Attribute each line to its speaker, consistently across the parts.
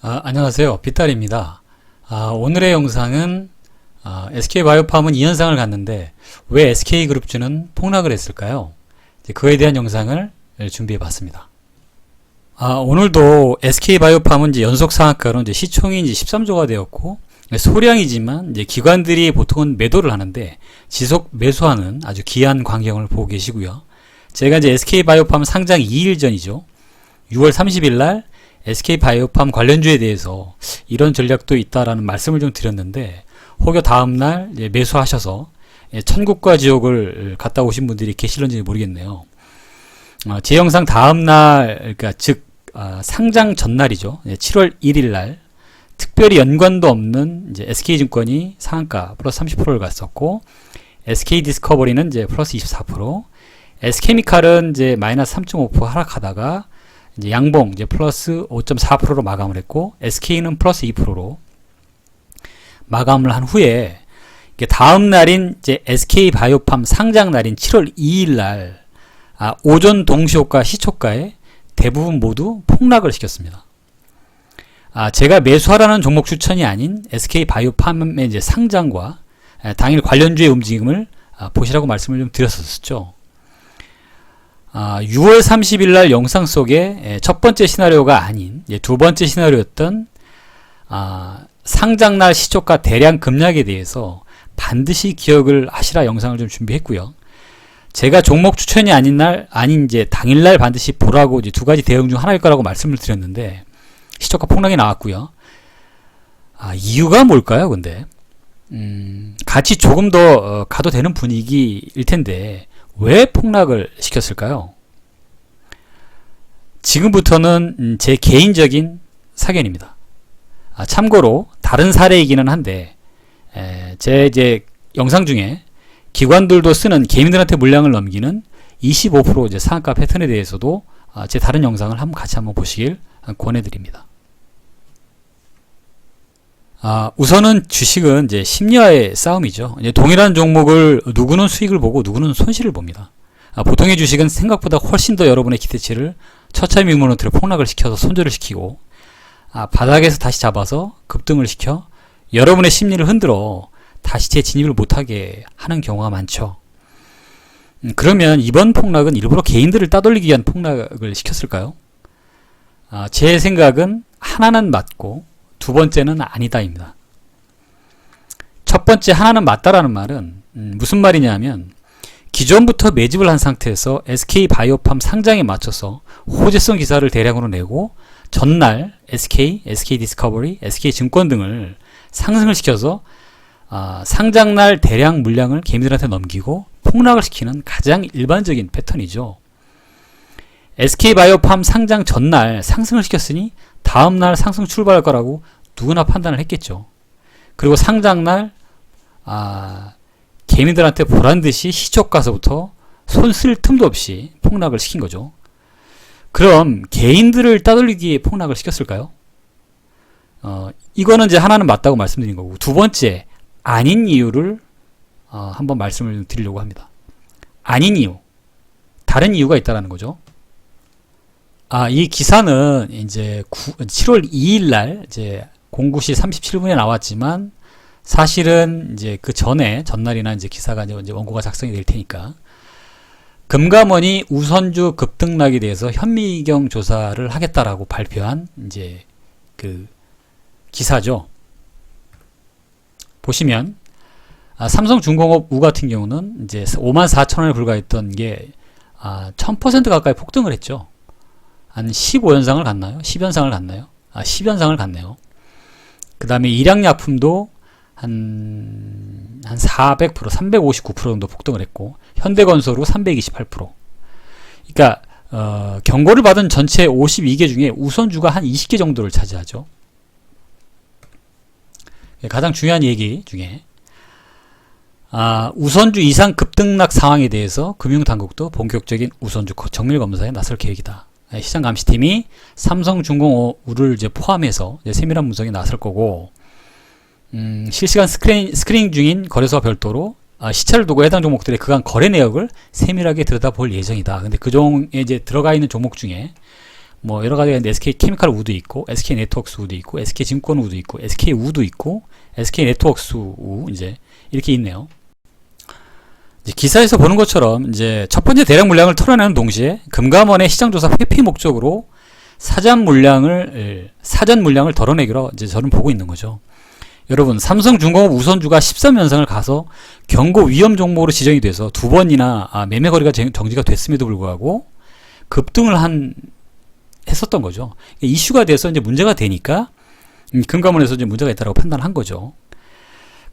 Speaker 1: 안녕하세요. 빗달입니다. 오늘의 영상은 SK바이오팜은 2연상을 갔는데 왜 SK그룹주는 폭락을 했을까요? 그에 대한 영상을 준비해 봤습니다. 오늘도 SK바이오팜은 이제 연속 상한가로 이제 시총이 이제 13조가 되었고, 소량이지만 이제 기관들이 보통은 매도를 하는데 지속 매수하는 아주 귀한 광경을 보고 계시고요. 제가 이제 SK바이오팜 상장 2일 전이죠. 6월 30일 날 SK바이오팜 관련주에 대해서 이런 전략도 있다라는 말씀을 좀 드렸는데, 혹여 다음날 매수하셔서 천국과 지옥을 갔다 오신 분들이 계실런지 모르겠네요. 제 영상 다음날, 그러니까 즉 상장 전날이죠. 7월 1일 날 특별히 연관도 없는 이제 SK증권이 상한가 플러스 30%를 갔었고, SK디스커버리는 이제 플러스 24%, SK미칼은 이제 마이너스 3.5% 하락하다가 이제 양봉 이제 플러스 5.4%로 마감을 했고, SK는 플러스 2%로 마감을 한 후에 다음 날인 이제 SK바이오팜 상장 날인 7월 2일 날 오전 동시효과 시초가에 대부분 모두 폭락을 시켰습니다. 제가 매수하라는 종목 추천이 아닌 SK바이오팜의 이제 상장과 당일 관련주의 움직임을 보시라고 말씀을 좀 드렸었죠. 6월 30일 날 영상 속에 첫 번째 시나리오가 아닌 두 번째 시나리오였던 상장날 시초가 대량 급락에 대해서 반드시 기억을 하시라 영상을 좀 준비했고요. 제가 종목 추천이 아닌 이제 당일날 반드시 보라고 이제 두 가지 대응 중 하나일 거라고 말씀을 드렸는데, 시초가 폭락이 나왔고요. 이유가 뭘까요, 근데? 같이 조금 더 가도 되는 분위기일 텐데 왜 폭락을 시켰을까요? 지금부터는 제 개인적인 사견입니다. 참고로 다른 사례이기는 한데, 제 이제 영상 중에 기관들도 쓰는 개인들한테 물량을 넘기는 25% 이제 상한가 패턴에 대해서도 제 다른 영상을 같이 한번 보시길 권해드립니다. 우선은 주식은 이제 심리와의 싸움이죠. 이제 동일한 종목을 누구는 수익을 보고 누구는 손실을 봅니다. 보통의 주식은 생각보다 훨씬 더 여러분의 기대치를 처참히무너뜨려 폭락을 시켜서 손절을 시키고, 바닥에서 다시 잡아서 급등을 시켜 여러분의 심리를 흔들어 다시 재진입을 못하게 하는 경우가 많죠. 그러면 이번 폭락은 일부러 개인들을 따돌리기 위한 폭락을 시켰을까요? 제 생각은 하나는 맞고 두 번째는 아니다입니다. 첫 번째 하나는 맞다라는 말은 무슨 말이냐면, 기존부터 매집을 한 상태에서 SK바이오팜 상장에 맞춰서 호재성 기사를 대량으로 내고 전날 SK디스커버리, SK증권 등을 상승을 시켜서 상장날 대량 물량을 개미들한테 넘기고 폭락을 시키는 가장 일반적인 패턴이죠. SK바이오팜 상장 전날 상승을 시켰으니 다음날 상승 출발할 거라고 누구나 판단을 했겠죠. 그리고 상장날 개미들한테 보란듯이 시초가서부터 손 쓸 틈도 없이 폭락을 시킨 거죠. 그럼 개인들을 따돌리기에 폭락을 시켰을까요? 이거는 이제 하나는 맞다고 말씀드린 거고, 두 번째 아닌 이유를 한번 말씀을 드리려고 합니다. 아닌 이유, 다른 이유가 있다라는 거죠. 이 기사는 이제 7월 2일 날 이제 09시 37분에 나왔지만, 사실은 이제 그 전날이나 이제 기사가 이제 원고가 작성이 될 테니까, 금감원이 우선주 급등락에 대해서 현미경 조사를 하겠다라고 발표한 이제 그 기사죠. 보시면 삼성중공업 우 같은 경우는 이제 54,000원에 불과했던 게 1000% 가까이 폭등을 했죠. 한 15연상을 갔나요? 10연상을 갔나요? 10연상을 갔네요. 그 다음에 일양약품도 한 400%, 359% 정도 폭등을 했고, 현대건설로 328%. 그러니까 경고를 받은 전체 52개 중에 우선주가 한 20개 정도를 차지하죠. 가장 중요한 얘기 중에 우선주 이상 급등락 상황에 대해서 금융당국도 본격적인 우선주 정밀 검사에 나설 계획이다. 시장감시팀이 삼성중공업을 이제 포함해서 이제 세밀한 분석에 나설 거고, 실시간 스크리닝 중인 거래소와 별도로 시차를 두고 해당 종목들의 그간 거래 내역을 세밀하게 들여다볼 예정이다. 근데 그 종에 이제 들어가 있는 종목 중에 뭐 여러 가지가 있는데 SK 케미칼 우도 있고, SK 네트워크스 우도 있고, SK 증권 우도 있고, SK 우도 있고, SK 네트워크스 우 이제 이렇게 있네요. 이제 기사에서 보는 것처럼 이제 첫 번째 대량 물량을 털어내는 동시에 금감원의 시장조사 회피 목적으로 사전 물량을 덜어내기로 이제 저는 보고 있는 거죠. 여러분, 삼성중공업 우선주가 13연상을 가서 경고 위험 종목으로 지정이 돼서 두 번이나 매매 거래가 정지가 됐음에도 불구하고 급등을 했었던 거죠. 이슈가 돼서 이제 문제가 되니까 금감원에서 이제 문제가 있다고 판단한 거죠.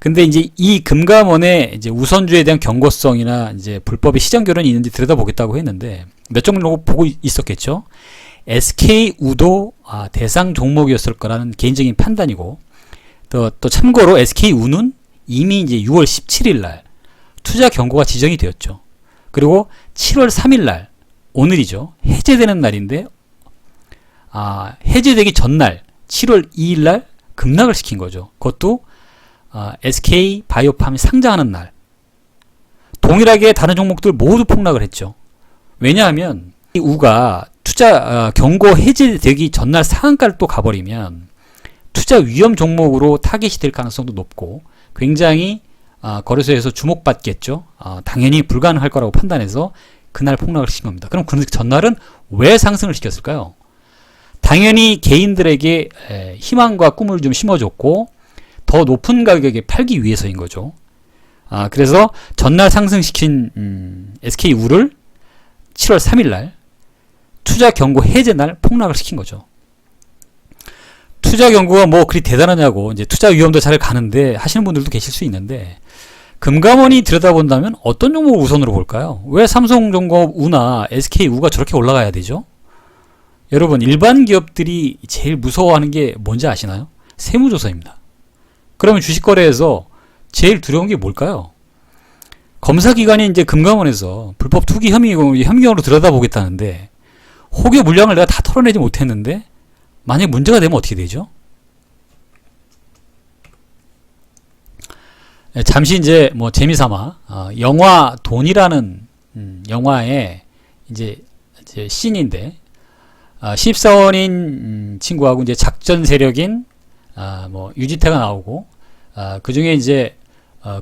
Speaker 1: 근데 이제 이 금감원의 이제 우선주에 대한 경고성이나 이제 불법의 시장 결연이 있는지 들여다보겠다고 했는데 몇 종목 보고 있었겠죠. SK우도 대상 종목이었을 거라는 개인적인 판단이고, 또 참고로 SK우는 이미 이제 6월 17일 날 투자 경고가 지정이 되었죠. 그리고 7월 3일 날, 오늘이죠. 해제되는 날인데, 해제되기 전날 7월 2일 날 급락을 시킨 거죠. 그것도 SK 바이오팜이 상장하는 날. 동일하게 다른 종목들 모두 폭락을 했죠. 왜냐하면 이 우가 투자 경고 해제되기 전날 상한가를 또 가버리면 투자 위험 종목으로 타깃이 될 가능성도 높고 굉장히 거래소에서 주목받겠죠. 당연히 불가능할 거라고 판단해서 그날 폭락을 시킨 겁니다. 그럼 그 전날은 왜 상승을 시켰을까요? 당연히 개인들에게 희망과 꿈을 좀 심어줬고 더 높은 가격에 팔기 위해서인 거죠. 그래서 전날 상승시킨 SK우를 7월 3일 날 투자 경고 해제 날 폭락을 시킨 거죠. 투자 경고가 뭐 그리 대단하냐고, 이제 투자 위험도 잘 가는데 하시는 분들도 계실 수 있는데, 금감원이 들여다본다면 어떤 종목을 우선으로 볼까요? 왜 삼성전공업 우나 SK우가 저렇게 올라가야 되죠? 여러분, 일반 기업들이 제일 무서워하는 게 뭔지 아시나요? 세무조사입니다. 그러면 주식거래에서 제일 두려운 게 뭘까요? 검사기관이 이제 금감원에서 불법 투기 혐의로 들여다보겠다는데, 혹여 물량을 내가 다 털어내지 못했는데 만약 문제가 되면 어떻게 되죠? 잠시 이제 뭐 재미삼아 영화 돈이라는 영화의 이제 씬인데, 신입사원인 친구하고 이제 작전 세력인 뭐 유지태가 나오고, 그 중에 이제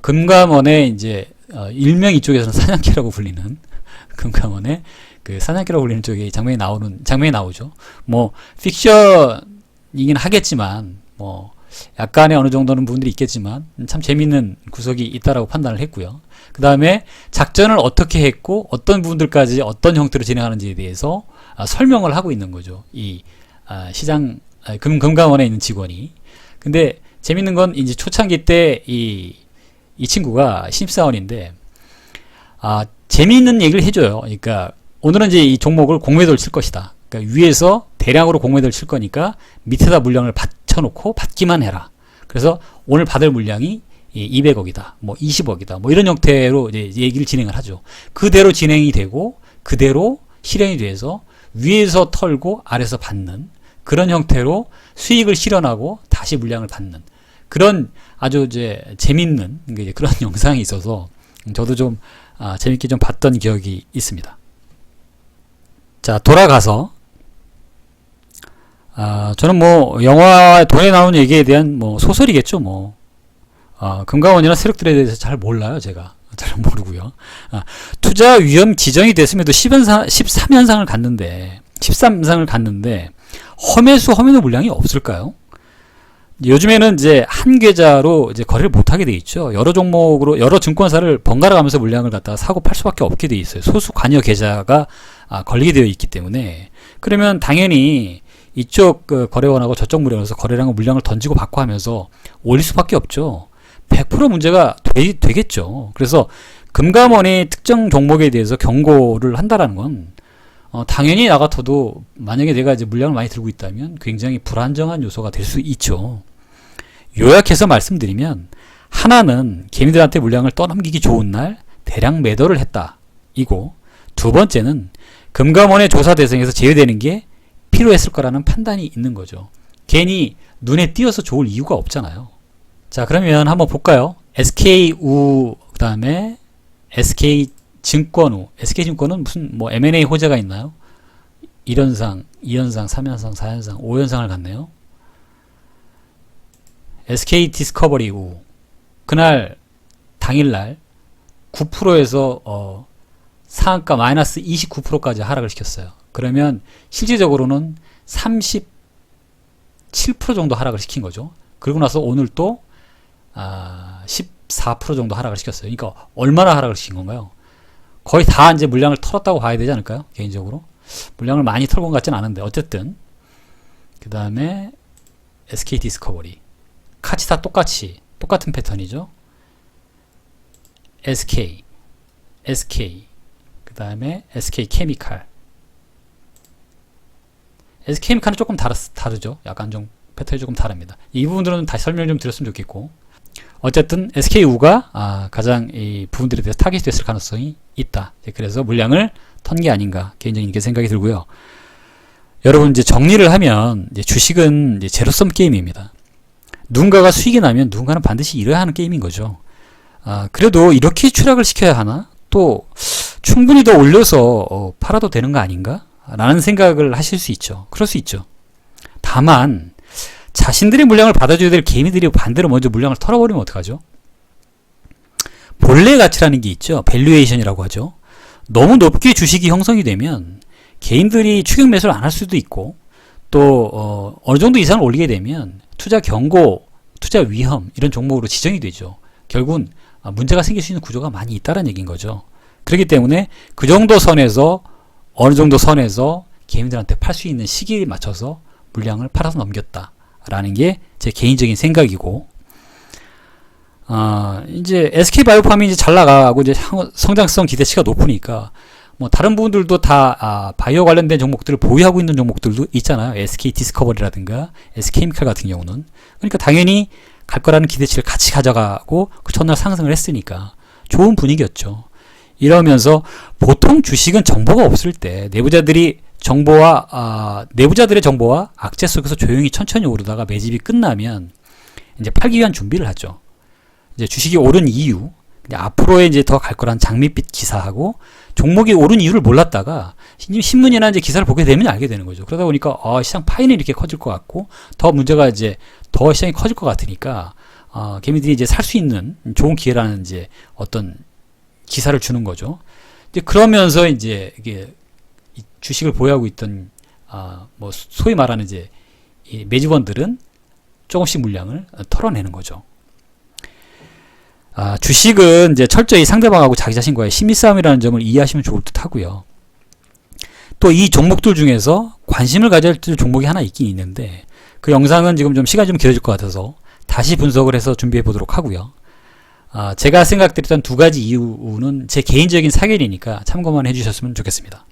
Speaker 1: 금감원의 이제 일명 이쪽에서는 사냥개라고 불리는 금감원의 그 사냥개라고 불리는 쪽에 장면이 나오죠. 뭐 픽션이긴 하겠지만 뭐 약간의 어느 정도는 부분들이 있겠지만 참 재밌는 구석이 있다라고 판단을 했고요. 그 다음에 작전을 어떻게 했고 어떤 부분들까지 어떤 형태로 진행하는지에 대해서 설명을 하고 있는 거죠. 이 시장 금감원에 있는 직원이. 근데 재밌는 건 이제 초창기 때 이 친구가 신입사원인데 재미있는 얘기를 해줘요. 그러니까 오늘은 이제 이 종목을 공매도를 칠 것이다. 그러니까 위에서 대량으로 공매도를 칠 거니까 밑에다 물량을 받쳐놓고 받기만 해라. 그래서 오늘 받을 물량이 200억이다, 뭐 20억이다, 뭐 이런 형태로 이제 얘기를 진행을 하죠. 그대로 진행이 되고 그대로 실행이 돼서 위에서 털고 아래서 받는 그런 형태로 수익을 실현하고 다시 물량을 받는 그런 아주 이제 재밌는 그런 영상이 있어서 저도 좀 재밌게 좀 봤던 기억이 있습니다. 자, 돌아가서 저는 뭐 영화 돈에 나오는 얘기에 대한 뭐 소설이겠죠. 뭐 금감원이나 세력들에 대해서 잘 몰라요. 제가 잘 모르고요. 투자 위험 지정이 됐음에도 13연상을 갔는데 험해도 물량이 없을까요? 요즘에는 이제 한 계좌로 이제 거래를 못하게 돼 있죠. 여러 종목으로 여러 증권사를 번갈아 가면서 물량을 갖다가 사고 팔 수밖에 없게 돼 있어요. 소수 관여 계좌가 걸리게 되어 있기 때문에. 그러면 당연히 이쪽 그 거래원하고 저쪽 물량에서 거래량과 물량을 던지고 받고 하면서 올릴 수밖에 없죠. 100% 문제가 되겠죠. 그래서 금감원이 특정 종목에 대해서 경고를 한다라는 건 당연히 나 같아도 만약에 내가 이제 물량을 많이 들고 있다면 굉장히 불안정한 요소가 될 수 있죠. 요약해서 말씀드리면, 하나는 개미들한테 물량을 떠넘기기 좋은 날 대량 매도를 했다 이고, 두 번째는 금감원의 조사 대상에서 제외되는 게 필요했을 거라는 판단이 있는 거죠. 괜히 눈에 띄어서 좋을 이유가 없잖아요. 자, 그러면 한번 볼까요? SK우, 그 다음에 SK증권우. SK증권은 무슨 뭐 M&A 호재가 있나요? 1현상, 2현상, 3현상, 4현상, 5현상을 갔네요. SK 디스커버리 후 그날 당일날 9%에서 상한가 마이너스 29%까지 하락을 시켰어요. 그러면 실질적으로는 37% 정도 하락을 시킨 거죠. 그리고 나서 오늘 또 14% 정도 하락을 시켰어요. 그러니까 얼마나 하락을 시킨 건가요? 거의 다 이제 물량을 털었다고 봐야 되지 않을까요? 개인적으로 물량을 많이 털고 온 것 같지는 않은데 어쨌든 그 다음에 SK 디스커버리 같이 다 똑같은 패턴이죠. SK 그 다음에 SK 케미칼 SK 케미칼은 조금 다르죠. 약간 좀 패턴이 조금 다릅니다. 이 부분들은 다시 설명 좀 드렸으면 좋겠고 어쨌든 SK우가 가장 이 부분들에 대해서 타깃이 됐을 가능성이 있다. 그래서 물량을 턴 게 아닌가 개인적인 생각이 들고요. 여러분 이제 정리를 하면 이제 주식은 이제 제로섬 게임입니다. 누군가가 수익이 나면 누군가는 반드시 잃어야 하는 게임인 거죠. 그래도 이렇게 추락을 시켜야 하나? 또 충분히 더 올려서 팔아도 되는 거 아닌가? 라는 생각을 하실 수 있죠. 그럴 수 있죠. 다만 자신들의 물량을 받아줘야 될 개미들이 반대로 먼저 물량을 털어버리면 어떡하죠? 본래 가치라는 게 있죠. 밸류에이션이라고 하죠. 너무 높게 주식이 형성이 되면 개인들이 추격 매수를 안 할 수도 있고 또 어느 정도 이상을 올리게 되면 투자 경고, 투자 위험 이런 종목으로 지정이 되죠. 결국은 문제가 생길 수 있는 구조가 많이 있다는 얘기인 거죠. 그렇기 때문에 그 정도 선에서 어느 정도 선에서 개인들한테 팔 수 있는 시기에 맞춰서 물량을 팔아서 넘겼다라는 게 제 개인적인 생각이고 이제 SK바이오팜이 이제 잘 나가고 이제 성장성 기대치가 높으니까 뭐 다른 부분들도 다 바이오 관련된 종목들을 보유하고 있는 종목들도 있잖아요. SK 디스커버리라든가 SK케미칼 같은 경우는 그러니까 당연히 갈 거라는 기대치를 같이 가져가고 그 첫날 상승을 했으니까 좋은 분위기였죠. 이러면서 보통 주식은 정보가 없을 때 내부자들의 정보와 악재 속에서 조용히 천천히 오르다가 매집이 끝나면 이제 팔기 위한 준비를 하죠. 이제 주식이 오른 이유, 앞으로에 이제 더 갈 거란 장밋빛 기사하고 종목이 오른 이유를 몰랐다가 신문이나 이제 기사를 보게 되면 알게 되는 거죠. 그러다 보니까 시장 파이는 이렇게 커질 것 같고 더 문제가 이제 더 시장이 커질 것 같으니까 개미들이 이제 살 수 있는 좋은 기회라는 이제 어떤 기사를 주는 거죠. 이제 그러면서 이제 이게 주식을 보유하고 있던 뭐 소위 말하는 이제 이 매집원들은 조금씩 물량을 털어내는 거죠. 주식은 이제 철저히 상대방하고 자기 자신과의 심리 싸움이라는 점을 이해하시면 좋을 듯 하고요. 또 이 종목들 중에서 관심을 가져야 할 종목이 하나 있긴 있는데 그 영상은 지금 좀 시간이 좀 길어질 것 같아서 다시 분석을 해서 준비해 보도록 하고요. 제가 생각드렸던 두 가지 이유는 제 개인적인 사견이니까 참고만 해주셨으면 좋겠습니다.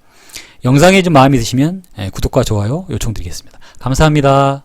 Speaker 1: 영상에 좀 마음이 드시면 구독과 좋아요 요청드리겠습니다. 감사합니다.